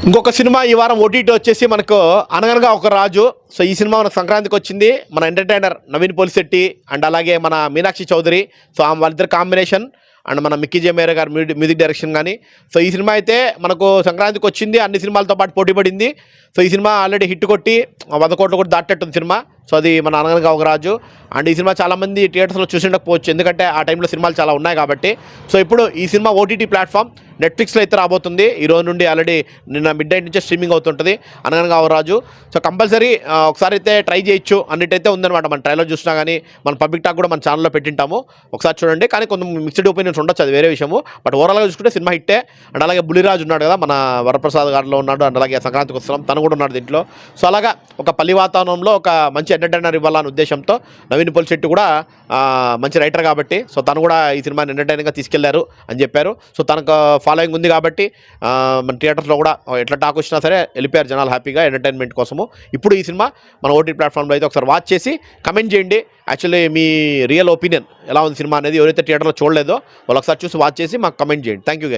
ఇంకొక సినిమా ఈ వారం ఓటీటీ వచ్చేసి మనకు అనగనగా ఒక రాజు. సో ఈ సినిమా మనకు సంక్రాంతికి వచ్చింది. మన ఎంటర్టైనర్ నవీన్ పోలిశెట్టి అండ్ అలాగే మన మీనాక్షి చౌదరి. సో వాళ్ళిద్దరు కాంబినేషన్ అండ్ మన మిక్కీ జే మేరే గారు మ్యూజిక్ డైరెక్షన్ కానీ. సో ఈ సినిమా అయితే మనకు సంక్రాంతికి వచ్చింది, అన్ని సినిమాలతో పాటు పోటీ పడింది. సో ఈ సినిమా ఆల్రెడీ హిట్ కొట్టి 100 కోట్లు కూడా దాటేట్టుంది సినిమా. సో అది మన అనగనగా ఒక రాజు. అండ్ ఈ సినిమా చాలామంది థియేటర్స్లో చూసి ఉండకపోవచ్చు, ఎందుకంటే ఆ టైంలో సినిమాలు చాలా ఉన్నాయి కాబట్టి. సో ఇప్పుడు ఈ సినిమా ఓటీటీ ప్లాట్ఫామ్ నెట్ఫ్లిక్స్లో అయితే రాబోతుంది. ఈ రోజు నుండి ఆల్రెడీ నిన్న మిడ్ నైట్ నుంచే స్ట్రీమింగ్ అవుతుంటుంది అనగనగా ఒక రాజు. సో కంపల్సరీ ఒకసారి అయితే ట్రై చేయొచ్చు అన్నిటైతే ఉందన్నమాట. మన ట్రైలర్ చూసినా కానీ మన పబ్లిక్ టాక్ కూడా మన ఛానల్లో పెట్టింటాము, ఒకసారి చూడండి. కానీ కొంచెం మిక్స్డ్ ఒపీనియన్స్ ఉండొచ్చు, అది వేరే విషయము. బట్ ఓవరాల్గా చూసుకుంటే సినిమా హిట్టే. అండ్ అలాగే బులిరాజు ఉన్నాడు కదా, మన వరప్రసాద్ గారిలో ఉన్నాడు. అండ్ అలాగే సంక్రాంతికి వస్తున్నాం తను కూడా ఉన్నాడు దీంట్లో. సో అలాగా ఒక పల్లి వాతావరణంలో ఒక మంచి ఎంటర్టైనర్ ఇవ్వాలనే ఉద్దేశంతో నవీన్ పోలిశెట్టి కూడా మంచి రైటర్ కాబట్టి సో తను కూడా ఈ సినిమాని ఎంటర్టైనింగ్గా తీసుకెళ్లారు అని చెప్పారు. సో తనకు ఫాలోయింగ్ ఉంది కాబట్టి మన థియేటర్స్లో కూడా ఎట్లా టాక్ వచ్చినా సరే వెళ్ళిపోయారు జనాలు హ్యాపీగా ఎంటర్టైన్మెంట్ కోసము. ఇప్పుడు ఈ సినిమా మన ఓటీటీ ప్లాట్ఫామ్లో అయితే ఒకసారి వాచ్ చేసి కమెంట్ చేయండి. యాక్చువల్లీ మీ రియల్ ఒపీనియన్ ఎలా ఉంది సినిమా అనేది, ఎవరైతే థియేటర్లో చూడలేదో వాళ్ళు ఒకసారి చూసి వాచ్ చేసి మాకు కమెంట్ చేయండి. Thank you.